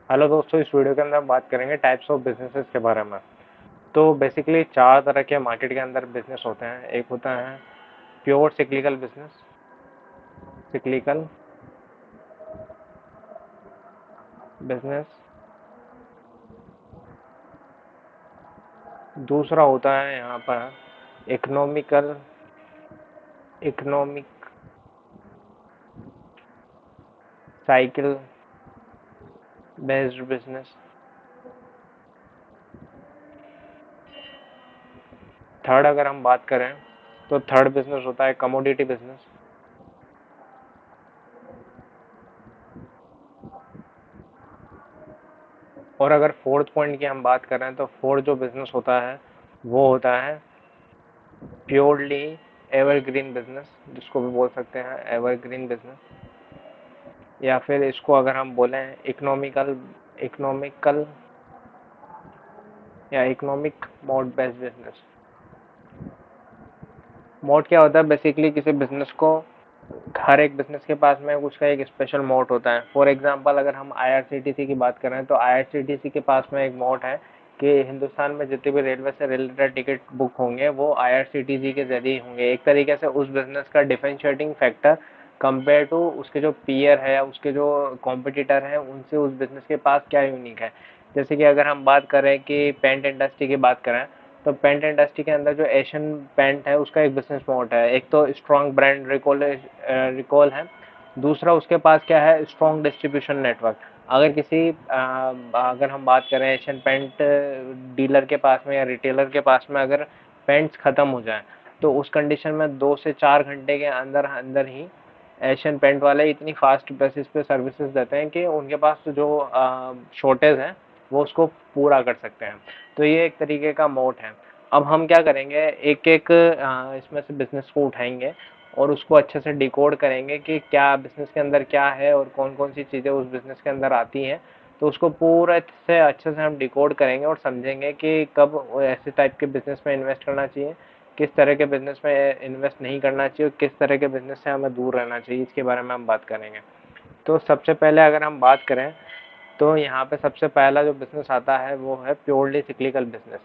Hello दोस्तों, इस video के अंदर हम बात करेंगे टाइप्स ऑफ बिजनेसेस के बारे में। तो बेसिकली चार तरह के मार्केट के अंदर बिजनेस होते हैं। एक होता है pure cyclical business, cyclical business. दूसरा होता है यहाँ पर economical economic cycle based business. Third अगर हम बात करें तो थर्ड बिजनेस होता है कमोडिटी बिजनेस। और अगर फोर्थ पॉइंट की हम बात करें तो फोर्थ जो बिजनेस होता है वो होता है प्योरली एवरग्रीन बिजनेस, जिसको भी बोल सकते हैं एवरग्रीन बिजनेस, या फिर इसको अगर हम बोलें इकोनॉमिकल इकोनॉमिकल या economic mode based business. Mode क्या होता है? बेसिकली किसी बिजनेस को, हर एक बिजनेस के पास में उसका एक स्पेशल मोड होता है। फॉर एग्जांपल अगर हम आईआरसीटीसी की बात करें तो आईआरसीटीसी के पास में एक मोड है कि हिंदुस्तान में जितने भी रेलवे से रिलेटेड टिकट बुक होंगे वो आईआरसीटीसी के जरिए होंगे। एक तरीके से उस बिजनेस का डिफरेंशिएटिंग फैक्टर कंपेयर टू उसके जो पीयर है, उसके जो कॉम्पिटिटर हैं, उनसे उस बिजनेस के पास क्या यूनिक है। जैसे कि अगर हम बात करें कि पेंट इंडस्ट्री की बात करें तो पेंट इंडस्ट्री के अंदर जो एशियन पेंट है उसका एक बिजनेस मॉडल है। एक तो स्ट्रॉन्ग ब्रांड रिकॉल है। दूसरा उसके पास क्या है? Strong distribution network. अगर अगर हम बात करें एशियन पेंट डीलर के पास में या रिटेलर के पास में अगर पेंट्स ख़त्म हो जाए तो उस कंडीशन में 2 से 4 घंटे के अंदर अंदर ही एशियन पेंट वाले इतनी फास्ट बेसिस पे सर्विसेज देते हैं कि उनके पास जो शॉर्टेज है वो उसको पूरा कर सकते हैं। तो ये एक तरीके का मोड है। अब हम क्या करेंगे, एक एक इसमें से बिजनेस को उठाएंगे और उसको अच्छे से डिकोड करेंगे कि क्या बिजनेस के अंदर क्या है और कौन कौन सी चीज़ें उस बिजनेस के अंदर आती हैं। तो उसको पूरा से अच्छे से हम डिकोड करेंगे और समझेंगे कि कब ऐसे टाइप के बिजनेस में इन्वेस्ट करना चाहिए, किस तरह के बिजनेस में इन्वेस्ट नहीं करना चाहिए और किस तरह के बिजनेस से हमें दूर रहना चाहिए, इसके बारे में हम बात करेंगे। तो सबसे पहले अगर हम बात करें तो यहाँ पे सबसे पहला जो बिजनेस आता है वो है प्योरली सिक्लिकल बिजनेस।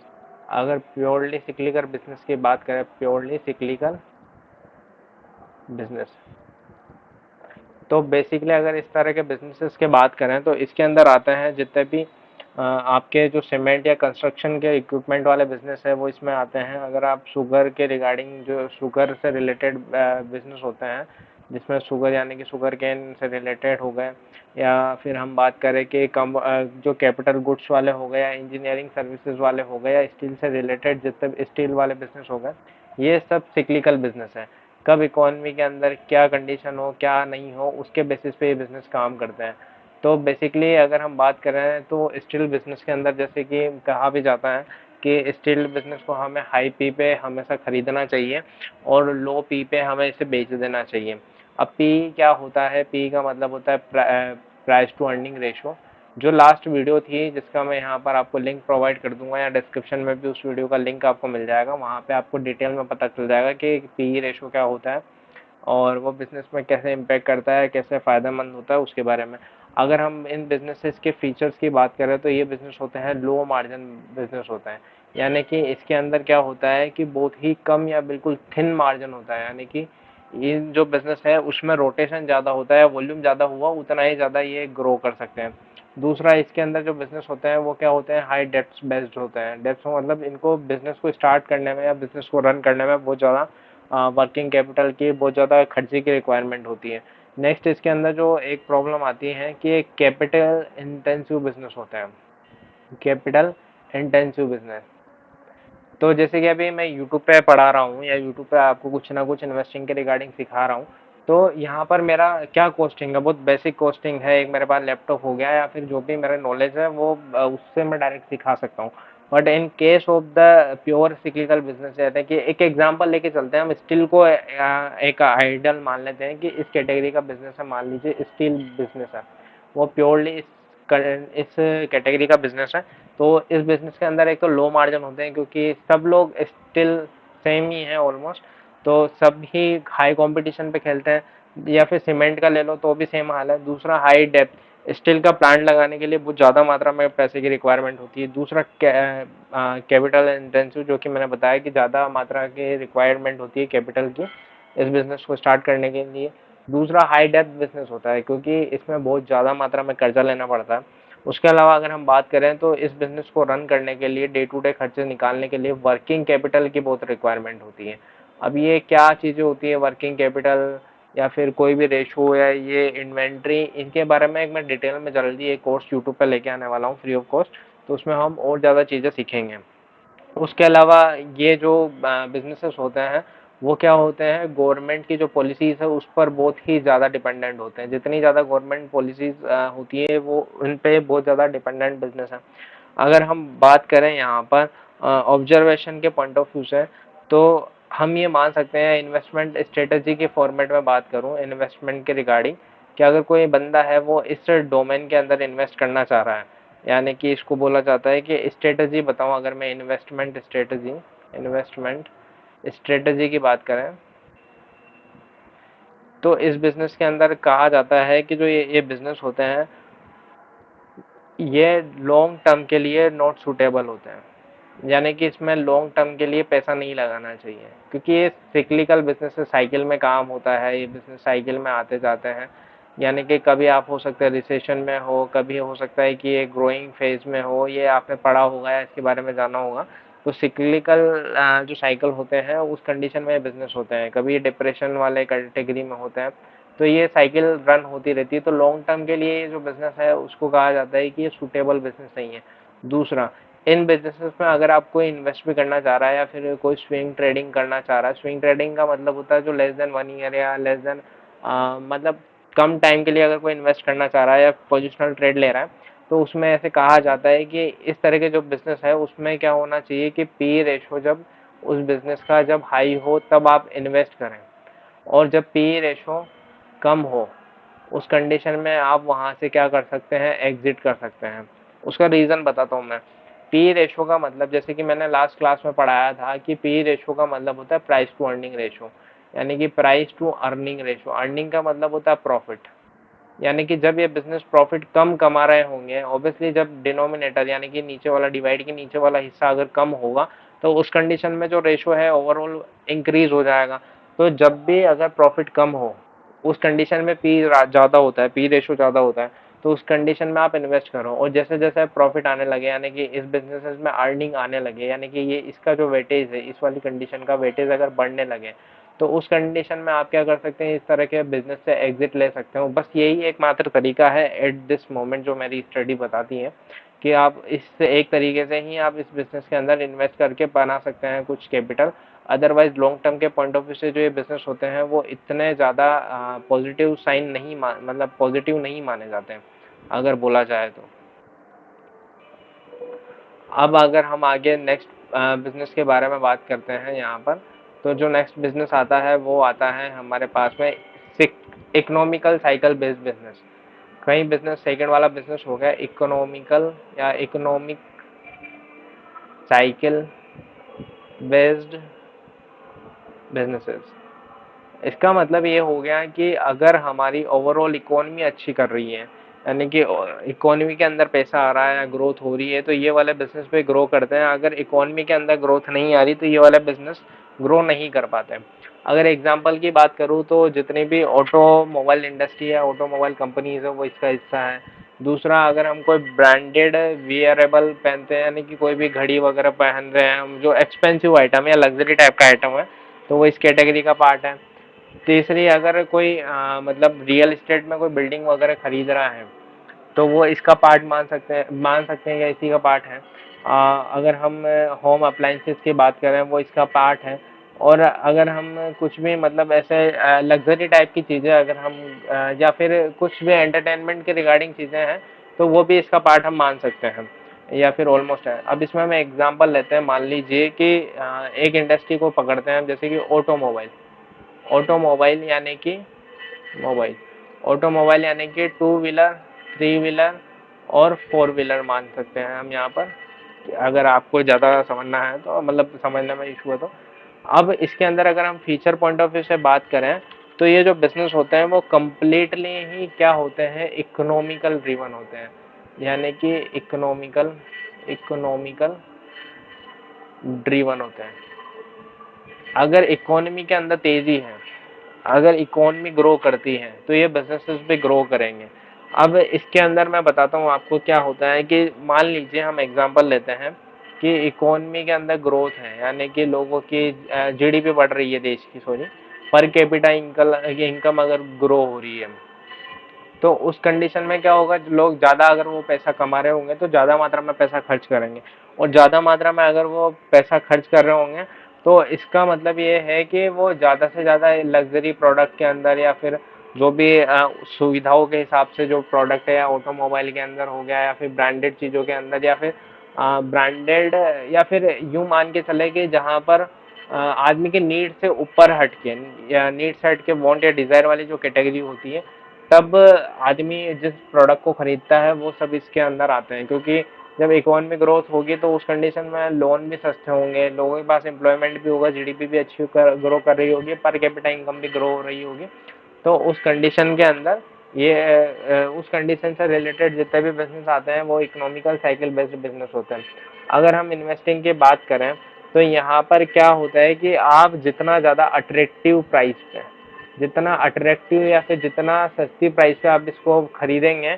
अगर प्योरली सिक्लिकल बिजनेस की बात करें, प्योरली सिक्लिकल बिजनेस, तो बेसिकली अगर इस तरह के बिजनेसेस की बात करें तो इसके अंदर आते हैं जितने भी आपके जो सीमेंट या कंस्ट्रक्शन के इक्विपमेंट वाले बिजनेस है वो इसमें आते हैं। अगर आप शुगर के रिगार्डिंग, जो शुगर से रिलेटेड बिजनेस होते हैं, जिसमें शुगर यानी कि शुगर केन से रिलेटेड हो गए, या फिर हम बात करें कि जो कैपिटल गुड्स वाले हो गए, या इंजीनियरिंग सर्विसेज वाले हो गए, या स्टील से रिलेटेड जितने स्टील वाले बिजनेस हो गए, ये सब सिक्लिकल बिजनेस है। कब इकोनॉमी के अंदर क्या कंडीशन हो, क्या नहीं हो, उसके बेसिस पे ये बिजनेस काम करते हैं। तो बेसिकली अगर हम बात करें तो स्टील बिजनेस के अंदर जैसे कि कहा भी जाता है कि स्टील बिजनेस को हमें हाई पी पे हमेशा खरीदना चाहिए और लो पी पे हमें इसे बेच देना चाहिए। अब पी क्या होता है? पी का मतलब होता है प्राइस टू अर्निंग रेशो। जो लास्ट वीडियो थी जिसका मैं यहाँ पर आपको लिंक प्रोवाइड कर दूंगा, या डिस्क्रिप्शन में भी उस वीडियो का लिंक आपको मिल जाएगा, वहाँ पे आपको डिटेल में पता चल जाएगा कि पी रेशो क्या होता है और वो बिजनेस में कैसे इम्पैक्ट करता है, कैसे फ़ायदेमंद होता है, उसके बारे में। अगर हम इन बिजनेसेस के फीचर्स की बात करें तो ये बिजनेस होते हैं लो मार्जिन बिजनेस होता है। यानी कि इसके अंदर क्या होता है कि बहुत ही कम या बिल्कुल थिन मार्जिन होता है। यानी कि ये जो बिजनेस है उसमें रोटेशन ज़्यादा होता है, वॉल्यूम ज़्यादा हुआ उतना ही ज़्यादा ये ग्रो कर सकते हैं। दूसरा, इसके अंदर जो बिजनेस होते हैं वो क्या होते हैं? हाई डेप्थ बेस्ड होते हैं। डेप्थ मतलब इनको बिजनेस को स्टार्ट करने में या बिजनेस को रन करने में बहुत ज़्यादा वर्किंग कैपिटल की बहुत ज़्यादा खर्चे की रिक्वायरमेंट होती है। नेक्स्ट, इसके अंदर जो एक प्रॉब्लम आती है कि एक कैपिटल इंटेंसिव बिजनेस होता है, कैपिटल इंटेंसिव बिजनेस। तो जैसे कि अभी मैं यूट्यूब पे पढ़ा रहा हूँ या यूट्यूब पे आपको कुछ ना कुछ इन्वेस्टिंग के रिगार्डिंग सिखा रहा हूँ, तो यहाँ पर मेरा क्या कॉस्टिंग है? बहुत बेसिक कॉस्टिंग है। एक मेरे पास लैपटॉप हो गया या फिर जो भी मेरा नॉलेज है वो उससे मैं डायरेक्ट सिखा सकता हूँ। But in case of the pure cyclical business रहते हैं कि एक एग्जांपल लेके चलते हैं, हम स्टील को एक आइडियल मान लेते हैं कि इस कैटेगरी का बिजनेस है, मान लीजिए स्टील बिजनेस है, वो प्योरली इस कैटेगरी का बिजनेस है। तो इस बिजनेस के अंदर एक तो लो मार्जिन होते हैं क्योंकि सब लोग स्टिल सेम ही है ऑलमोस्ट, तो सब ही हाई कंपटीशन पे खेलते हैं। या फिर सीमेंट का ले लो तो भी सेम हाल है। दूसरा, हाई डेप्थ, स्टील का प्लांट लगाने के लिए बहुत ज़्यादा मात्रा में पैसे की रिक्वायरमेंट होती है। दूसरा कैपिटल इंटेंसिव, जो कि मैंने बताया कि ज़्यादा मात्रा की रिक्वायरमेंट होती है कैपिटल की इस बिज़नेस को स्टार्ट करने के लिए। दूसरा हाई डेप्थ बिज़नेस होता है, क्योंकि इसमें बहुत ज़्यादा मात्रा में कर्जा लेना पड़ता है। उसके अलावा अगर हम बात करें तो इस बिज़नेस को रन करने के लिए, डे टू डे खर्चे निकालने के लिए वर्किंग कैपिटल की बहुत रिक्वायरमेंट होती है। अब ये क्या चीज़ें होती है वर्किंग कैपिटल, या फिर कोई भी रेशो, या ये इन्वेंट्री, इनके बारे में एक मैं डिटेल में जल्दी एक कोर्स यूट्यूब पर लेके आने वाला हूँ फ्री ऑफ कॉस्ट, तो उसमें हम और ज़्यादा चीज़ें सीखेंगे। उसके अलावा ये जो बिजनेसेस होते हैं वो क्या होते हैं, गवर्नमेंट की जो पॉलिसीज है उस पर बहुत ही ज़्यादा डिपेंडेंट होते हैं। जितनी ज़्यादा गवर्नमेंट पॉलिसीज होती है वो उन पे बहुत ज़्यादा डिपेंडेंट बिजनेस है। अगर हम बात करें यहाँ पर ऑब्जर्वेशन के पॉइंट ऑफ व्यू से, तो हम ये मान सकते हैं, इन्वेस्टमेंट स्ट्रेटजी के फॉर्मेट में बात करूँ इन्वेस्टमेंट के रिगार्डिंग, कि अगर कोई बंदा है वो इस डोमेन के अंदर इन्वेस्ट करना चाह रहा है, यानी कि इसको बोला जाता है कि स्ट्रेटजी बताऊं, अगर मैं इन्वेस्टमेंट स्ट्रेटजी की बात करें तो इस बिजनेस के अंदर कहा जाता है कि जो ये बिजनेस होते हैं ये लॉन्ग टर्म के लिए नॉट सूटेबल होते हैं, यानी कि इसमें लॉन्ग टर्म के लिए पैसा नहीं लगाना चाहिए, क्योंकि ये सिक्लिकल बिजनेस है, साइकिल में काम होता है, ये बिजनेस साइकिल में आते जाते हैं। यानी कि कभी आप हो सकता है रिसेशन में हो, कभी हो सकता है कि ये ग्रोइंग फेज में हो, ये आपने पढ़ा होगा या इसके बारे में जाना होगा। तो सिक्लिकल जो साइकिल होते हैं उस कंडीशन में बिजनेस होते हैं, कभी डिप्रेशन वाले कैटेगरी में होते हैं, तो ये साइकिल रन होती रहती है। तो लॉन्ग टर्म के लिए जो बिजनेस है उसको कहा जाता है कि ये सूटेबल बिजनेस नहीं है। दूसरा, इन बिजनेसेस में अगर आप कोई इन्वेस्ट भी करना चाह रहा है या फिर कोई स्विंग ट्रेडिंग करना चाह रहा है, स्विंग ट्रेडिंग का मतलब होता है जो लेस देन 1 ईयर या लेस देन मतलब कम टाइम के लिए अगर कोई इन्वेस्ट करना चाह रहा है या पोजिशनल ट्रेड ले रहा है, तो उसमें ऐसे कहा जाता है कि इस तरह के जो बिजनेस है उसमें क्या होना चाहिए कि पी रेशो जब उस बिजनेस का जब हाई हो तब आप इन्वेस्ट करें, और जब पी रेशो कम हो उस कंडीशन में आप वहां से क्या कर सकते हैं, एग्जिट कर सकते हैं। उसका रीज़न बताता हूँ मैं। पी रेशो का मतलब, जैसे कि मैंने लास्ट क्लास में पढ़ाया था कि पी रेशो का मतलब होता है प्राइस टू अर्निंग रेशो, यानी कि price to earning ratio. Earning का मतलब होता है प्रॉफिट, यानी कि जब ये बिजनेस प्रॉफिट कम कमा रहे होंगे, ऑब्वियसली जब डिनोमिनेटर यानी कि नीचे वाला डिवाइड के नीचे वाला हिस्सा अगर कम होगा तो उस कंडीशन में जो रेशो है ओवरऑल इंक्रीज हो जाएगा। तो जब भी अगर प्रॉफिट कम हो उस कंडीशन में पी ज़्यादा होता है, पी रेशो ज़्यादा होता है, तो उस कंडीशन में आप इन्वेस्ट करो। और जैसे जैसे प्रॉफिट आने लगे, यानी कि इस बिजनेस में अर्निंग आने लगे, यानी कि ये इसका जो वेटेज है, इस वाली कंडीशन का वेटेज अगर बढ़ने लगे, तो उस कंडीशन में आप क्या कर सकते हैं, इस तरह के बिजनेस से एग्जिट ले सकते हो। बस यही एकमात्र तरीका है एट दिस मोमेंट जो मेरी स्टडी बताती है कि आप इससे एक तरीके से ही आप इस बिजनेस के अंदर इन्वेस्ट करके बना सकते हैं कुछ कैपिटल। अदरवाइज लॉन्ग टर्म के पॉइंट ऑफ व्यू से जो ये बिजनेस होते हैं वो इतने ज़्यादा पॉजिटिव साइन नहीं मतलब पॉजिटिव नहीं माने जाते हैं अगर बोला जाए तो। अब अगर हम आगे नेक्स्ट बिजनेस के बारे में बात करते हैं यहाँ पर, तो जो नेक्स्ट बिजनेस आता है वो आता है हमारे पास में इकोनॉमिकल साइकिल बेस्ड बिजनेस। कई बिजनेस, सेकंड वाला बिजनेस हो गया इकोनॉमिकल या इकोनॉमिक साइकिल बेस्ड बिजनेसेस। इसका मतलब ये हो गया कि अगर हमारी ओवरऑल इकोनॉमी अच्छी कर रही है, यानी कि इकोनॉमी के अंदर पैसा आ रहा है, ग्रोथ हो रही है, तो ये वाले बिजनेस पे ग्रो करते हैं। अगर इकोनॉमी के अंदर ग्रोथ नहीं आ रही तो ये वाले बिजनेस ग्रो नहीं कर पाते। अगर एग्जांपल की बात करूँ तो जितनी भी ऑटोमोबाइल इंडस्ट्री है, ऑटोमोबाइल कंपनीज है, वो इसका हिस्सा है। दूसरा, अगर हम कोई ब्रांडेड वियरेबल पहनते हैं, यानी कि कोई भी घड़ी वगैरह पहन रहे हैं हम, जो एक्सपेंसिव आइटम है या लग्जरी टाइप का आइटम है, तो वो इस कैटेगरी का पार्ट है। तीसरी, अगर कोई मतलब रियल एस्टेट में कोई बिल्डिंग वगैरह खरीद रहा है तो वो इसका पार्ट मान सकते हैं या इसी का पार्ट है। अगर हम होम अप्लाइंसेस की बात करें वो इसका पार्ट है। और अगर हम कुछ भी मतलब ऐसे लग्जरी टाइप की चीज़ें अगर हम या फिर कुछ भी एंटरटेनमेंट के रिगार्डिंग चीज़ें हैं तो वो भी इसका पार्ट हम मान सकते हैं, या फिर ऑलमोस्ट है। अब इसमें हम एग्जांपल लेते हैं, मान लीजिए कि एक इंडस्ट्री को पकड़ते हैं जैसे कि ऑटोमोबाइल। ऑटोमोबाइल यानी कि मोबाइल, ऑटोमोबाइल यानी कि टू व्हीलर, थ्री व्हीलर और फोर व्हीलर मान सकते हैं हम यहाँ पर, अगर आपको ज़्यादा समझना है तो, मतलब समझने में इशू है तो। अब इसके अंदर अगर हम फीचर पॉइंट ऑफ व्यू से बात करें तो ये जो बिजनेस होते हैं वो कंप्लीटली ही क्या होते हैं, इकोनॉमिकल ड्रिवन होते हैं, यानी कि इकोनॉमिकल इकोनॉमिकल ड्रिवन होते हैं। अगर इकोनॉमी के अंदर तेजी है, अगर इकोनॉमी ग्रो करती है तो ये बिजनेसेस भी ग्रो करेंगे। अब इसके अंदर मैं बताता हूँ आपको क्या होता है कि मान लीजिए हम एग्जांपल लेते हैं कि इकोनॉमी के अंदर ग्रोथ है, यानी कि लोगों की जीडीपी बढ़ रही है देश की, सॉरी, पर कैपिटा इनकम अगर ग्रो हो रही है, तो उस कंडीशन में क्या होगा, लोग ज़्यादा अगर वो पैसा कमा रहे होंगे तो ज़्यादा मात्रा में पैसा खर्च करेंगे, और ज़्यादा मात्रा में अगर वो पैसा खर्च कर रहे होंगे तो इसका मतलब ये है कि वो ज़्यादा से ज़्यादा लग्जरी प्रोडक्ट के अंदर या फिर जो भी सुविधाओं के हिसाब से जो प्रोडक्ट है, या ऑटोमोबाइल के अंदर हो गया, या फिर ब्रांडेड चीज़ों के अंदर, या फिर ब्रांडेड, या फिर यूँ मान के चले कि जहाँ पर आदमी के नीड से ऊपर हट के, या नीड से हट के वांट या डिज़ायर वाली जो कैटेगरी होती है, तब आदमी जिस प्रोडक्ट को खरीदता है वो सब इसके अंदर आते हैं। क्योंकि जब इकोनॉमिक ग्रोथ होगी तो उस कंडीशन में लोन भी सस्ते होंगे, लोगों के पास एम्प्लॉयमेंट भी होगा, जीडीपी भी अच्छी ग्रो कर रही होगी, पर कैपिटा इनकम भी ग्रो हो रही होगी। तो उस कंडीशन के अंदर ये उस कंडीशन से रिलेटेड जितने भी बिजनेस आते हैं वो इकोनॉमिकल साइकिल बेस्ड बिजनेस होते हैं। अगर हम इन्वेस्टिंग की बात करें तो यहाँ पर क्या होता है कि आप जितना ज़्यादा अट्रैक्टिव प्राइस पे, जितना अट्रैक्टिव या फिर जितना सस्ती प्राइस पे आप इसको खरीदेंगे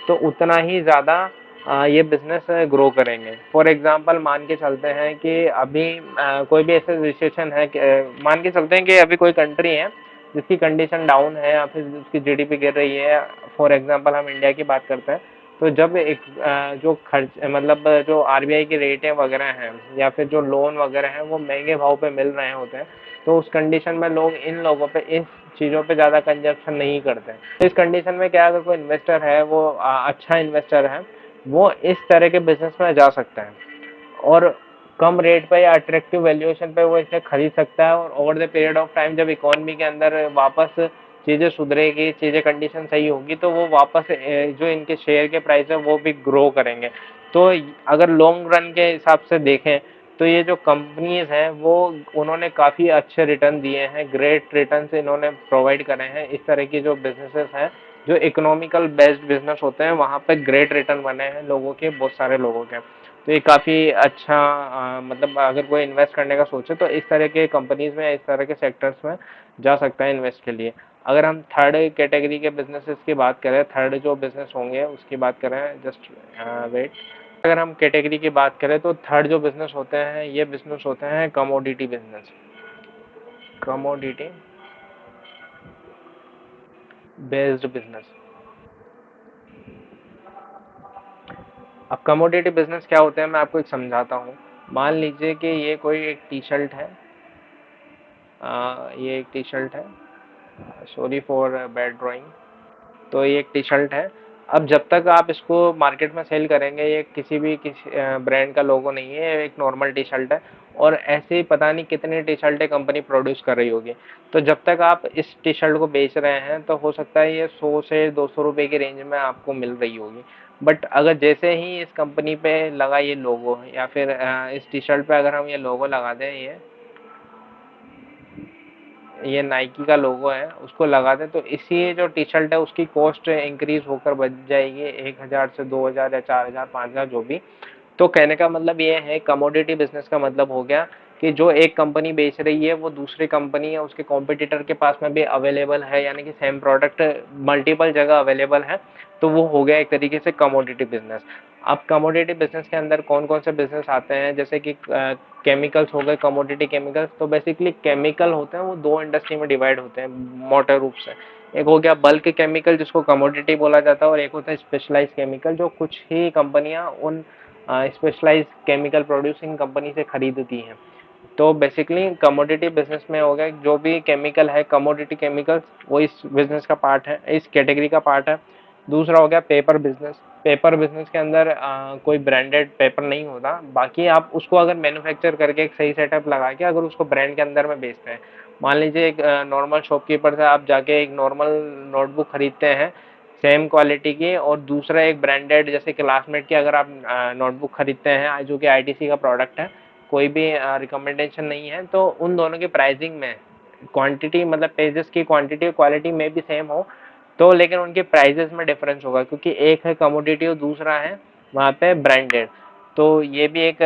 तो उतना ही ज़्यादा ये बिजनेस ग्रो करेंगे। फॉर एग्जांपल मान के चलते हैं कि अभी कोई भी ऐसा सिचुएशन है कि मान के चलते हैं कि अभी कोई कंट्री है जिसकी कंडीशन डाउन है या फिर उसकी जीडीपी गिर रही है। फॉर एग्जांपल हम इंडिया की बात करते हैं, तो जब एक जो खर्च मतलब जो आरबीआई की रेटें वगैरह हैं या फिर जो लोन वगैरह हैं वो महंगे भाव पे मिल रहे होते हैं, तो उस कंडीशन में लोग इन लोगों पे, इस चीज़ों पे ज़्यादा कंजप्शन नहीं करते। तो इस कंडीशन में क्या, अगर कोई इन्वेस्टर है वो अच्छा इन्वेस्टर है, वो इस तरह के बिजनेस में जा सकता है और कम रेट पे या अट्रैक्टिव वैल्यूएशन पे वो इसे खरीद सकता है। और over the period of time जब इकोनॉमी के अंदर वापस चीज़ें सुधरेगी, चीज़ें कंडीशन सही होगी, तो वो वापस जो इनके शेयर के प्राइस है वो भी ग्रो करेंगे। तो अगर लॉन्ग रन के हिसाब से देखें तो ये जो कंपनीज हैं वो उन्होंने काफ़ी अच्छे रिटर्न दिए हैं, ग्रेट रिटर्न इन्होंने प्रोवाइड करे हैं। इस तरह की जो बिजनेसेस हैं जो इकोनॉमिकल बेस्ड बिजनेस होते हैं वहाँ पे ग्रेट रिटर्न बने हैं लोगों के, बहुत सारे लोगों के। तो ये काफ़ी अच्छा मतलब अगर कोई इन्वेस्ट करने का सोचे तो इस तरह के कंपनीज में, इस तरह के सेक्टर्स में जा सकता है इन्वेस्ट के लिए। अगर हम थर्ड कैटेगरी के बिजनेसेस की बात करें, थर्ड जो बिजनेस होंगे उसकी बात करें, जस्ट वेट, अगर हम कैटेगरी की बात करें तो थर्ड जो बिजनेस होते हैं ये बिजनेस होते हैं commodity business, commodity based business. अब कमोडिटी बिजनेस क्या होते हैं मैं आपको एक समझाता हूँ। मान लीजिए कि ये कोई एक टी शर्ट है, ये एक टी शर्ट है, सॉरी फॉर बैड ड्राइंग। तो ये एक टी शर्ट है। अब जब तक आप इसको मार्केट में सेल करेंगे, ये किसी ब्रांड का लोगो नहीं है, एक नॉर्मल टी शर्ट है, और ऐसे ही पता नहीं कितनी टी शर्टें कंपनी प्रोड्यूस कर रही होगी। तो जब तक आप इस टी शर्ट को बेच रहे हैं तो हो सकता है ये 100 से 200 रुपये की रेंज में आपको मिल रही होगी। बट अगर जैसे ही इस कंपनी पे लगा ये लोगो, या फिर इस टी शर्ट पे अगर हम ये लोगो लगा दें, ये नाइकी का लोगो है, उसको लगा दें, तो इसी जो टी शर्ट है उसकी कॉस्ट इंक्रीज होकर बच जाएगी 1000 से 2000 या 4000 5000 जो भी। तो कहने का मतलब ये है, कमोडिटी बिजनेस का मतलब हो गया कि जो एक कंपनी बेच रही है वो दूसरी कंपनी या उसके कॉम्पिटिटर के पास में भी अवेलेबल है, यानी कि सेम प्रोडक्ट मल्टीपल जगह अवेलेबल है। तो वो हो गया एक तरीके से कमोडिटी बिजनेस। अब कमोडिटी बिजनेस के अंदर कौन कौन से बिजनेस आते हैं, जैसे कि केमिकल्स हो गए, कमोडिटी केमिकल्स। तो बेसिकली केमिकल होते हैं वो दो इंडस्ट्री में डिवाइड होते हैं मोटे रूप से। एक हो गया बल्क केमिकल जिसको कमोडिटी बोला जाता है, और एक होता है स्पेशलाइज केमिकल जो कुछ ही कंपनियां उन स्पेशलाइज केमिकल प्रोड्यूसिंग कंपनी से खरीदती हैं। तो बेसिकली कमोडिटी बिजनेस में हो गया जो भी केमिकल है, कमोडिटी केमिकल्स, वो इस बिजनेस का पार्ट है, इस कैटेगरी का पार्ट है। दूसरा हो गया पेपर बिजनेस। पेपर बिजनेस के अंदर कोई ब्रांडेड पेपर नहीं होता, बाकी आप उसको अगर मैन्युफैक्चर करके एक सही सेटअप लगा के अगर उसको ब्रांड के अंदर में बेचते हैं, मान लीजिए एक नॉर्मल शॉपकीपर से आप जाके एक नॉर्मल नोटबुक खरीदते हैं सेम क्वालिटी की, और दूसरा एक ब्रांडेड जैसे क्लासमेट की अगर आप नोटबुक खरीदते हैं जो कि आईटीसी का प्रोडक्ट है, कोई भी रिकमेंडेशन नहीं है, तो उन दोनों की प्राइसिंग में क्वांटिटी मतलब पेजेस की क्वांटिटी और क्वालिटी में भी सेम हो, तो लेकिन उनके प्राइजेस में डिफरेंस होगा, क्योंकि एक है कमोडिटी और दूसरा है वहाँ पे ब्रांडेड। तो ये भी एक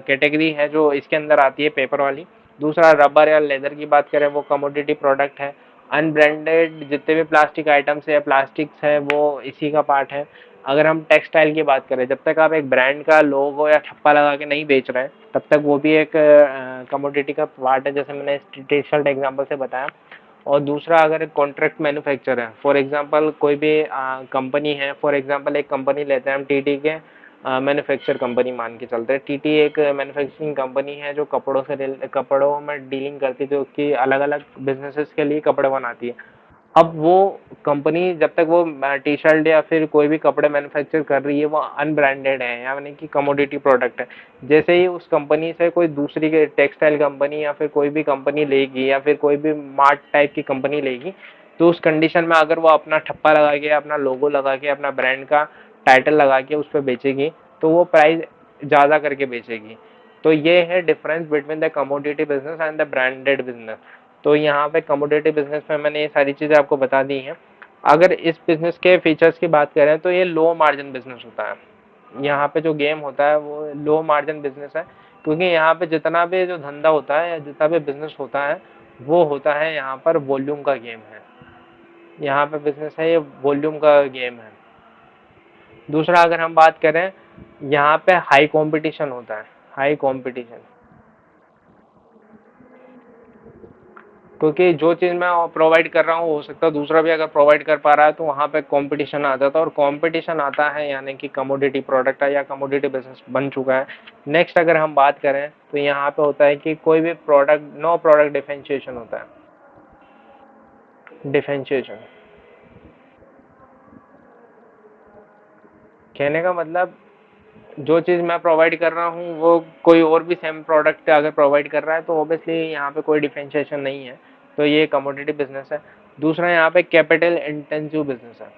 कैटेगरी है जो इसके अंदर आती है, पेपर वाली। दूसरा रबर या लेदर की बात करें, वो कमोडिटी प्रोडक्ट है। अनब्रांडेड जितने भी प्लास्टिक आइटम्स है या प्लास्टिक्स है वो इसी का पार्ट है। अगर हम टेक्सटाइल की बात करें, जब तक आप एक ब्रांड का लोगो या ठप्पा लगा के नहीं बेच रहे हैं तब तक वो भी एक कमोडिटी का पार्ट है, जैसे मैंने टी शर्ट एग्जाम्पल से बताया। और दूसरा, अगर एक कॉन्ट्रैक्ट मैन्युफैक्चर है, फॉर एग्जांपल कोई भी कंपनी है, फॉर एग्जांपल एक कंपनी लेते हैं हम, टीटी के मैन्युफैक्चर कंपनी मान के चलते हैं। टीटी एक मैन्युफैक्चरिंग कंपनी है जो कपड़ों में डीलिंग करती है, जो कि अलग अलग बिजनेसेस के लिए कपड़े बनाती है। अब वो कंपनी जब तक वो टी शर्ट या फिर कोई भी कपड़े मैन्युफैक्चर कर रही है, वो अनब्रांडेड है, यानी कि कमोडिटी प्रोडक्ट है। जैसे ही उस कंपनी से कोई दूसरी टेक्सटाइल कंपनी या फिर कोई भी कंपनी लेगी या फिर कोई भी मार्ट टाइप की कंपनी लेगी, तो उस कंडीशन में अगर वो अपना ठप्पा लगा के, अपना लोगो लगा के, अपना ब्रांड का टाइटल लगा के उस पर बेचेगी, तो वो प्राइस ज़्यादा करके बेचेगी। तो ये है difference between the commodity business and the branded business. तो यहाँ पे कमोडिटी बिजनेस में मैंने ये सारी चीज़ें आपको बता दी हैं। अगर इस बिजनेस के फीचर्स की बात करें तो ये लो मार्जिन बिजनेस होता है। यहाँ पे जो गेम होता है वो लो मार्जिन बिजनेस है, क्योंकि यहाँ पे जितना भी जो धंधा होता है या जितना भी बिजनेस होता है वो होता है यहाँ पर वॉल्यूम का गेम है। यहाँ पे बिजनेस है, ये वॉल्यूम का गेम है। दूसरा, अगर हम बात करें, यहाँ पे हाई कंपटीशन होता है, हाई कंपटीशन। क्योंकि जो चीज़ मैं प्रोवाइड कर रहा हूँ, हो सकता है दूसरा भी अगर प्रोवाइड कर पा रहा है, तो वहाँ पे कंपटीशन आ जाता है, और कंपटीशन आता है यानी कि कमोडिटी प्रोडक्ट है या कमोडिटी बिजनेस बन चुका है। नेक्स्ट अगर हम बात करें तो यहाँ पे होता है कि कोई भी प्रोडक्ट, नो प्रोडक्ट डिफरेंशिएशन होता है। डिफरेंशिएशन कहने का मतलब, जो चीज़ मैं प्रोवाइड कर रहा हूँ वो कोई और भी सेम प्रोडक्ट अगर प्रोवाइड कर रहा है, तो ऑब्वियसली यहाँ पे कोई डिफरेंशिएशन नहीं है। तो ये कमोडिटी बिजनेस है। दूसरा, यहाँ पे कैपिटल इंटेंसिव बिजनेस है।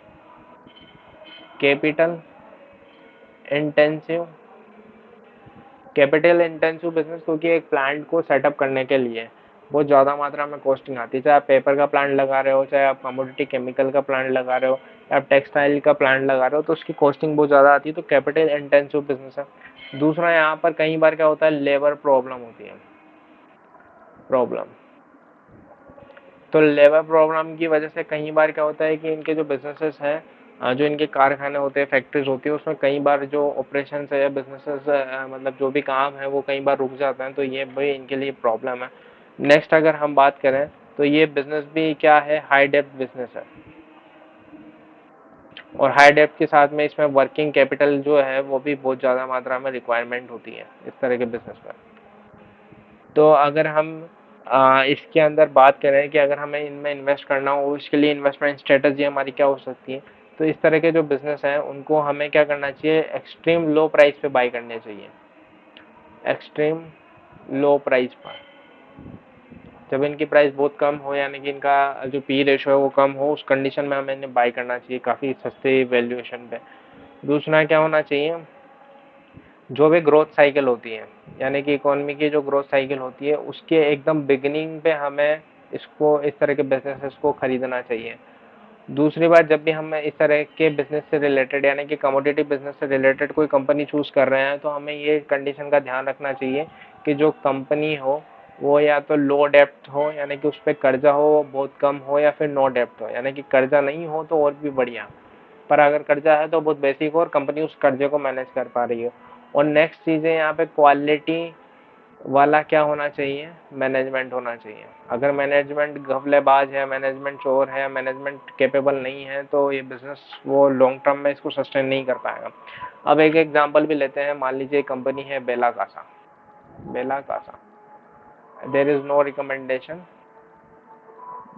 Capital intensive, capital intensive business, क्योंकि एक प्लांट को सेटअप करने के लिए बहुत ज़्यादा मात्रा में कॉस्टिंग आती है। चाहे आप पेपर का प्लांट लगा रहे हो, चाहे आप कमोडिटी केमिकल का प्लांट लगा रहे हो, या आप टेक्सटाइल का प्लांट लगा रहे हो, तो उसकी कॉस्टिंग बहुत ज़्यादा आती है। तो कैपिटल इंटेंसिव बिजनेस है। दूसरा, यहाँ पर कई बार क्या होता है, लेबर प्रॉब्लम होती है, प्रॉब्लम। तो लेबर प्रॉब्लम की वजह से कई बार क्या होता है कि इनके जो बिजनेसेस हैं, जो इनके कारखाने होते हैं, फैक्ट्रीज होती है, उसमें कई बार जो ऑपरेशन है या बिजनेसेस मतलब जो भी काम है वो कई बार रुक जाते हैं। तो ये भी इनके लिए प्रॉब्लम है। नेक्स्ट अगर हम बात करें तो ये बिजनेस भी क्या है, हाई डेप्थ बिजनेस है। और हाई डेप्थ के साथ में इसमें वर्किंग कैपिटल जो है वो भी बहुत ज़्यादा मात्रा में रिक्वायरमेंट होती है इस तरह के बिजनेस में। तो अगर हम इसके अंदर बात करें कि अगर हमें इनमें इन्वेस्ट करना हो, इसके लिए इन्वेस्टमेंट स्ट्रेटजी हमारी क्या हो सकती है, तो इस तरह के जो बिजनेस हैं उनको हमें क्या करना चाहिए, एक्सट्रीम लो प्राइस पे बाई करने चाहिए। एक्सट्रीम लो प्राइस पर, जब इनकी प्राइस बहुत कम हो, यानी कि इनका जो पी रेशो है वो कम हो, उस कंडीशन में हमें इन्हें बाई करना चाहिए काफ़ी सस्ते वैल्यूएशन पे। दूसरा क्या होना चाहिए, जो भी ग्रोथ साइकिल होती है, यानी कि इकोनॉमी की जो ग्रोथ साइकिल होती है, उसके एकदम बिगिनिंग पे हमें इसको, इस तरह के बिजनेसेस को खरीदना चाहिए। दूसरी बात, जब भी हम इस तरह के बिजनेस से रिलेटेड यानी कि कमोडिटी बिजनेस से रिलेटेड कोई कंपनी चूज कर रहे हैं, तो हमें ये कंडीशन का ध्यान रखना चाहिए कि जो कंपनी हो वो या तो लो डेप्थ हो, यानी कि उस पर कर्जा हो बहुत कम हो, या फिर नो डेप्थ हो, यानी कि कर्जा नहीं हो तो और भी बढ़िया, पर अगर कर्जा है तो बहुत बेसिक हो और कंपनी उस कर्जे को मैनेज कर पा रही है। और नेक्स्ट चीज़ है यहाँ पे क्वालिटी वाला क्या होना चाहिए, मैनेजमेंट होना चाहिए। अगर मैनेजमेंट घपलेबाज है, मैनेजमेंट चोर है, मैनेजमेंट कैपेबल नहीं है, तो ये बिजनेस वो लॉन्ग टर्म में इसको सस्टेन नहीं कर पाएगा। अब एक एग्जांपल भी लेते हैं, मान लीजिए कंपनी है Bella Casa. Bella Casa, there is no recommendation,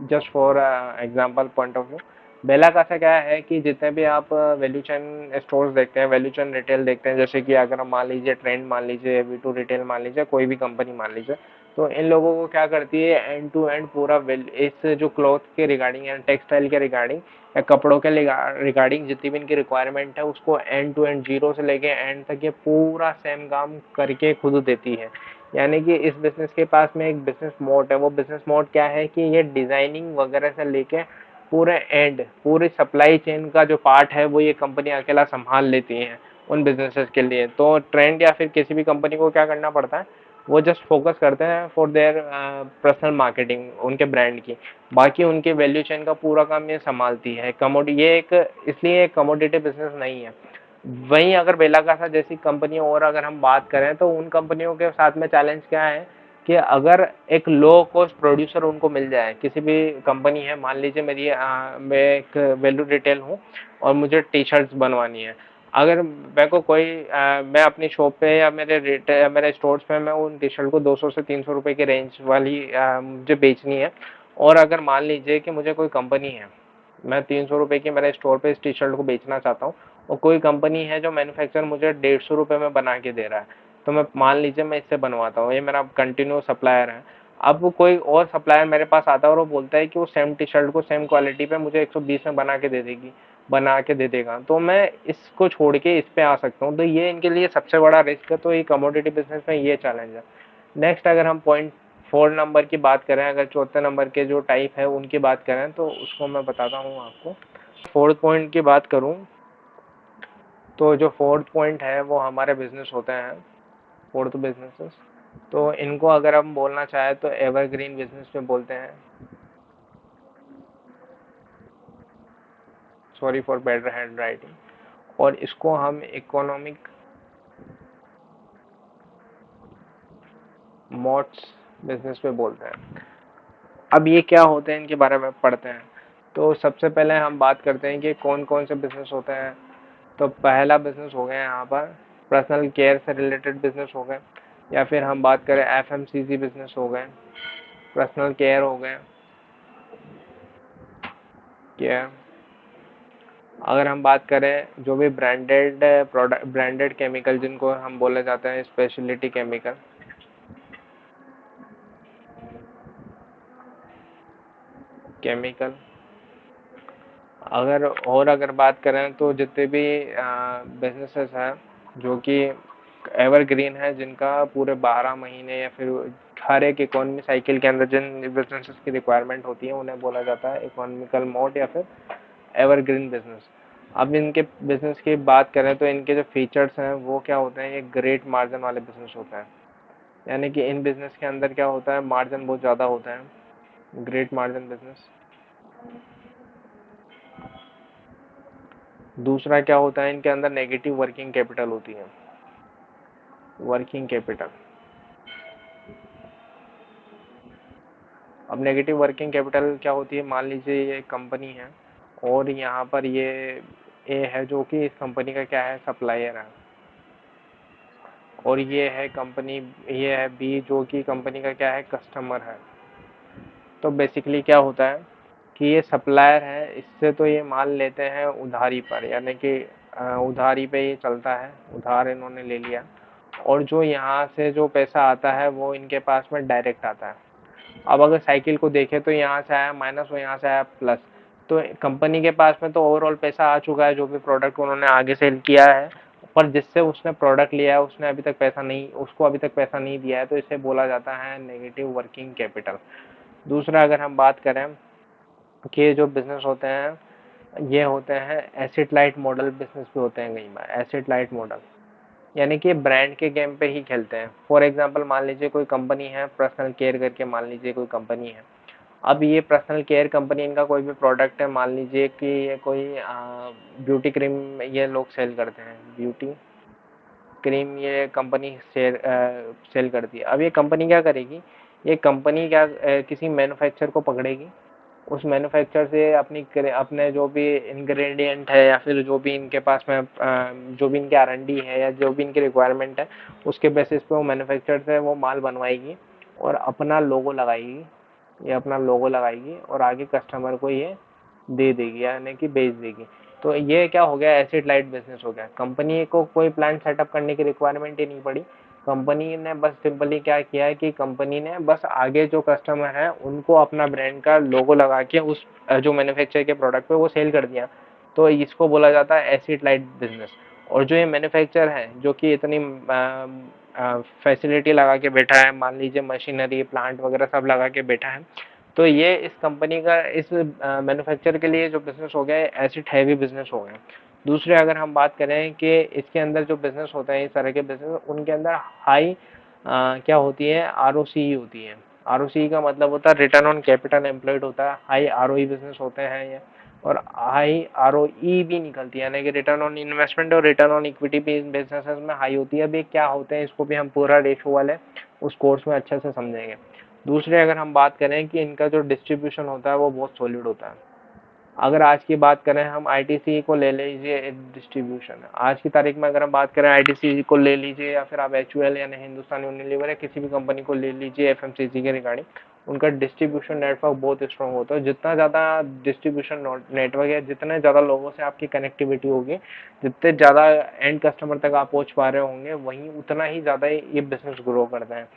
just for example point of view. Bella Casa क्या है कि जितने भी आप वैल्यू चेन स्टोर्स देखते हैं, वैल्यू चेन रिटेल देखते हैं, जैसे कि अगर हम मान लीजिए ट्रेंड मान लीजिए, वी टू रिटेल मान लीजिए, कोई भी कंपनी मान लीजिए, तो इन लोगों को क्या करती है, एंड टू एंड पूरा इस जो क्लॉथ के रिगार्डिंग या टेक्सटाइल के रिगार्डिंग या कपड़ों के रिगार्डिंग जितनी भी इनकी रिक्वायरमेंट है, उसको एंड टू एंड जीरो से लेके एंड तक ये पूरा सेम काम करके खुद देती है। यानी कि इस बिजनेस के पास में एक बिजनेस मोड है। वो बिजनेस मोड क्या है कि ये डिजाइनिंग वगैरह से लेके पूरे एंड, पूरी सप्लाई चेन का जो पार्ट है वो ये कंपनी अकेला संभाल लेती है उन बिजनेसेस के लिए। तो ट्रेंड या फिर किसी भी कंपनी को क्या करना पड़ता है, वो जस्ट फोकस करते हैं फॉर देयर पर्सनल मार्केटिंग उनके ब्रांड की, बाकी उनके वैल्यू चेन का पूरा काम ये संभालती है। कमोडिटी ये एक, इसलिए एक कमोडिटी बिजनेस नहीं है। वहीं अगर बेलाकासा जैसी कंपनियों और अगर हम बात करें तो उन कंपनियों के साथ में चैलेंज क्या है कि अगर एक लो कॉस्ट प्रोड्यूसर उनको मिल जाए, किसी भी कंपनी है, मान लीजिए मैं एक वैल्यू रिटेल हूँ और मुझे टी शर्ट्स बनवानी है। अगर मेरे को कोई मैं अपनी शॉप पे या मेरे स्टोर्स पे मैं उन टी शर्ट को 200 से 300 रुपए की रेंज वाली मुझे बेचनी है, और अगर मान लीजिए कि मुझे कोई कंपनी है, मैं 300 रुपए की मेरे स्टोर पे इस टी शर्ट को बेचना चाहता हूँ, और कोई कंपनी है जो मैन्युफैक्चर मुझे 150 रुपए में बना के दे रहा है, तो मैं मान लीजिए मैं इससे बनवाता हूँ, ये मेरा कंटिन्यू सप्लायर है। अब कोई और सप्लायर मेरे पास आता है और वो बोलता है कि वो सेम टी शर्ट को सेम क्वालिटी पे मुझे 120 में बना के दे देगा, तो मैं इसको छोड़ के इस पे आ सकता हूँ। तो ये इनके लिए सबसे बड़ा रिस्क है। तो ये कमोडिटी बिजनेस में ये चैलेंज है। नेक्स्ट अगर हम पॉइंट 4 नंबर की बात करें, अगर चौथे नंबर के जो टाइप है उनकी बात करें, तो उसको मैं बताता हूँ आपको। फोर्थ पॉइंट की बात करूँ तो जो फोर्थ पॉइंट है वो हमारे बिजनेस होते हैं, फोर्थ बिजनेसेस। तो इनको अगर हम बोलना चाहें तो एवरग्रीन बिजनेस में बोलते हैं। Sorry for better hand writing. और इसको हम इकोनॉमिक मोड्स बिजनेस पे बोलते हैं। अब ये क्या होते हैं, इनके बारे में पढ़ते हैं। तो सबसे पहले हम बात करते हैं कि कौन कौन से बिजनेस होते हैं। तो पहला बिजनेस हो गया यहाँ पर पर्सनल केयर से रिलेटेड बिजनेस हो गए, या फिर हम बात करें एफएमसीजी बिजनेस हो गए, पर्सनल केयर हो गए, केयर। अगर हम बात करें जो भी ब्रांडेड प्रोडक्ट, ब्रांडेड केमिकल जिनको हम बोले जाते हैं स्पेशलिटी केमिकल, केमिकल। अगर बात करें तो जितने भी बिजनेसेस हैं जो कि एवरग्रीन है, जिनका पूरे 12 महीने या फिर हर एक इकोनॉमी साइकिल के अंदर जिन बिजनेसेस की रिक्वायरमेंट होती है, उन्हें बोला जाता है इकोनॉमिकल मोड या फिर एवरग्रीन बिजनेस। अब इनके बिजनेस की बात करें तो इनके जो फीचर्स हैं वो क्या होते हैं, ये ग्रेट मार्जिन वाले बिजनेस होते हैं। यानी कि इन बिजनेस के अंदर क्या होता है, मार्जिन बहुत ज़्यादा होता है, ग्रेट मार्जिन बिजनेस। दूसरा क्या होता है, इनके अंदर नेगेटिव वर्किंग कैपिटल होती है, वर्किंग कैपिटल। अब नेगेटिव वर्किंग कैपिटल क्या होती है, मान लीजिए ये कंपनी है और यहाँ पर ये ए है जो कि इस कंपनी का क्या है, सप्लायर है, और ये है कंपनी, ये है बी जो कि कंपनी का क्या है, कस्टमर है। तो बेसिकली क्या होता है कि ये सप्लायर है, इससे तो ये माल लेते हैं उधारी पर, यानी कि उधारी पे ये चलता है, उधार इन्होंने ले लिया, और जो यहाँ से जो पैसा आता है वो इनके पास में डायरेक्ट आता है। अब अगर साइकिल को देखें तो यहाँ से आया माइनस और यहाँ से आया प्लस, तो कंपनी के पास में तो ओवरऑल पैसा आ चुका है जो भी प्रोडक्ट उन्होंने आगे सेल किया है, पर जिससे उसने प्रोडक्ट लिया है उसने अभी तक पैसा नहीं, उसको अभी तक पैसा नहीं दिया है, तो इसे बोला जाता है नेगेटिव वर्किंग कैपिटल। दूसरा अगर हम बात करें कि जो बिजनेस होते हैं ये होते हैं एसेट लाइट मॉडल बिजनेस भी होते हैं कई बार, एसेट लाइट मॉडल, यानी कि ब्रांड के गेम पे ही खेलते हैं। फॉर एग्जांपल मान लीजिए कोई कंपनी है पर्सनल केयर करके, मान लीजिए कोई कंपनी है। अब ये पर्सनल केयर कंपनी, इनका कोई भी प्रोडक्ट है, मान लीजिए कि ये कोई ब्यूटी क्रीम ये लोग सेल करते हैं, ब्यूटी क्रीम ये कंपनी सेल करती है। अब ये कंपनी क्या करेगी, ये कंपनी क्या किसी मैन्युफैक्चर को पकड़ेगी, उस मैन्युफैक्चर से अपने जो भी इंग्रेडिएंट है या फिर जो भी इनके पास में जो भी इनके R&D है या जो भी इनकी रिक्वायरमेंट है, उसके बेसिस पे वो मैन्युफैक्चर से वो माल बनवाएगी और अपना लोगो लगाएगी, ये अपना लोगो लगाएगी और आगे कस्टमर को ये दे देगी, यानी कि बेच देगी। तो ये क्या हो गया, एसेट लाइट बिजनेस हो गया। कंपनी को कोई प्लांट सेटअप करने की रिक्वायरमेंट ही नहीं पड़ी, कंपनी ने बस सिंपली क्या किया है कि कंपनी ने बस आगे जो कस्टमर है उनको अपना ब्रांड का लोगो लगा के उस जो मैन्युफैक्चर के प्रोडक्ट पे वो सेल कर दिया। तो इसको बोला जाता है एसेट लाइट बिजनेस। और जो ये मैन्युफैक्चर है जो कि इतनी फैसिलिटी लगा के बैठा है, मान लीजिए मशीनरी प्लांट वगैरह सब लगा के बैठा है। तो ये इस कंपनी का इस मैन्युफैक्चर के लिए जो बिजनेस हो गया है एसिड हैवी बिजनेस हो गया। दूसरे अगर हम बात करें कि इसके अंदर जो बिजनेस होते हैं इस तरह के बिजनेस, उनके अंदर हाई क्या होती है, आरओसी होती है। आरओसी का मतलब होता है रिटर्न ऑन कैपिटल एम्प्लॉयड होता है। हाई आरओई बिजनेस होते हैं ये, और हाई आरओई भी निकलती है, यानी कि रिटर्न ऑन इन्वेस्टमेंट और रिटर्न ऑन इक्विटी भी इन बिजनेसेस में हाई होती है। अभी क्या होते हैं इसको भी हम पूरा रेशो वाले उस कोर्स में अच्छे से समझेंगे। दूसरे अगर हम बात करें कि इनका जो डिस्ट्रीब्यूशन होता है वो बहुत सॉलिड होता है। अगर आज की बात करें हम आईटीसी को ले लीजिए, डिस्ट्रीब्यूशन आज की तारीख में अगर हम बात करें आईटीसी को ले लीजिए, या फिर आप एचयूएल यानी हिंदुस्तान यूनिलीवर या किसी भी कंपनी को ले लीजिए एफएमसीजी के रिगार्डिंग, उनका डिस्ट्रीब्यूशन नेटवर्क बहुत स्ट्रॉन्ग होता है। जितना ज़्यादा डिस्ट्रीब्यूशन नेटवर्क है, जितने ज़्यादा लोगों से आपकी कनेक्टिविटी होगी, जितने ज़्यादा एंड कस्टमर तक आप पहुँच पा रहे होंगे, वहीं उतना ही ज़्यादा ये बिजनेस ग्रो करते हैं।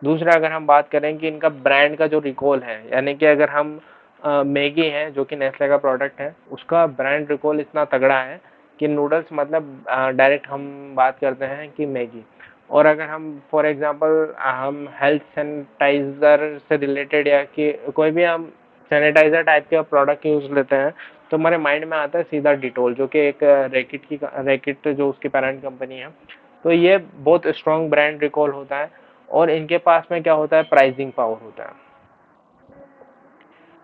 दूसरा अगर हम बात करें कि इनका ब्रांड का जो रिकॉल है, यानी कि अगर हम मैगी है जो कि नेस्ले का प्रोडक्ट है, उसका ब्रांड रिकॉल इतना तगड़ा है कि नूडल्स मतलब डायरेक्ट हम बात करते हैं कि मैगी। और अगर हम फॉर एग्जांपल हम हेल्थ सैनिटाइजर से रिलेटेड या कि कोई भी हम सैनिटाइजर टाइप के प्रोडक्ट यूज लेते हैं, तो हमारे माइंड में आता है सीधा डिटोल, जो कि एक रैकेट जो उसकी पेरेंट कंपनी है। तो ये बहुत स्ट्रॉन्ग ब्रांड रिकॉल होता है। और इनके पास में क्या होता है, प्राइसिंग पावर होता है।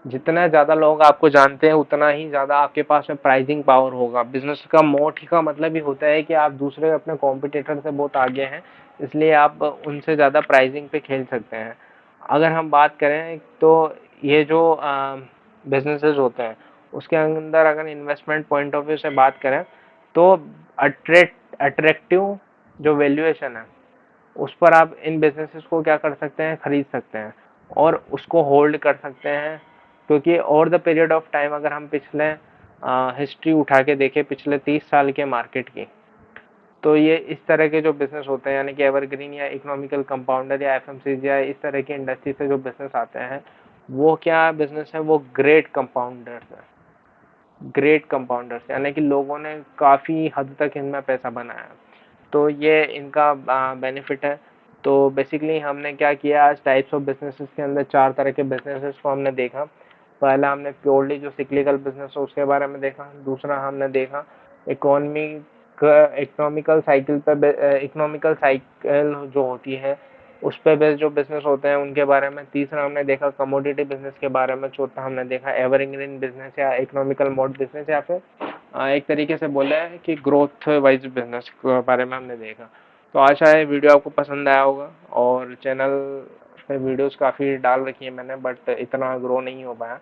जितना ज़्यादा लोग आपको जानते हैं उतना ही ज़्यादा आपके पास में प्राइसिंग पावर होगा। बिजनेस का मोट ही का मतलब ही होता है कि आप दूसरे अपने कॉम्पिटिटर से बहुत आगे हैं, इसलिए आप उनसे ज़्यादा प्राइसिंग पे खेल सकते हैं। अगर हम बात करें तो ये जो बिजनेसेस होते हैं उसके अंदर अगर इन्वेस्टमेंट पॉइंट ऑफ व्यू से बात करें तो अट्रैक्टिव जो वैल्यूएशन है उस पर आप इन बिजनेसेस को क्या कर सकते हैं, खरीद सकते हैं और उसको होल्ड कर सकते हैं। क्योंकि over the period of time अगर हम पिछले हिस्ट्री उठा के देखें पिछले 30 साल के मार्केट की, तो ये इस तरह के जो बिजनेस होते हैं यानी कि एवरग्रीन या इकोनॉमिकल कंपाउंडर या एफएमसीजी या इस तरह की इंडस्ट्री से जो बिजनेस आते हैं, वो क्या बिजनेस है, वो ग्रेट कंपाउंडर्स है। ग्रेट कंपाउंडर्स यानी कि लोगों ने काफ़ी हद तक इनमें पैसा बनाया। तो ये इनका बेनिफिट है। तो बेसिकली हमने क्या किया, आज टाइप्स ऑफ बिजनेसेस के अंदर 4 तरह के बिजनेसेस को हमने देखा। पहला हमने प्योरली जो सिक्लिकल बिजनेस है उसके बारे में देखा। दूसरा हमने देखा इकोनॉमी इकोनॉमिकल साइकिल पे इकोनॉमिकल साइकिल जो होती है उस पे बेस्ड जो बिजनेस होते हैं उनके बारे में। तीसरा हमने देखा कमोडिटी बिजनेस के बारे में। चौथा हमने देखा एवरग्रीन बिजनेस या इकोनॉमिकल मोड बिजनेस, या फिर एक तरीके से बोला है कि ग्रोथ वाइज बिजनेस के बारे में हमने देखा। तो आशा है वीडियो आपको पसंद आया होगा। और चैनल पे वीडियोस काफ़ी डाल रखी है मैंने, बट इतना ग्रो नहीं हो पाया।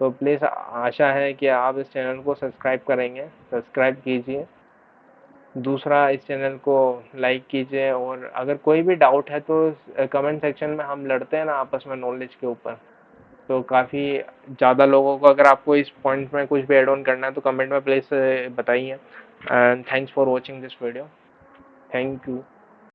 तो प्लीज़ आशा है कि आप इस चैनल को सब्सक्राइब करेंगे, सब्सक्राइब कीजिए। दूसरा इस चैनल को लाइक कीजिए, और अगर कोई भी डाउट है तो कमेंट सेक्शन में हम लड़ते हैं ना आपस में नॉलेज के ऊपर। तो काफ़ी ज़्यादा लोगों को अगर आपको इस पॉइंट में कुछ भी ऐड ऑन करना है तो कमेंट में प्लीज़ बताइए। And thanks for watching this video. Thank you.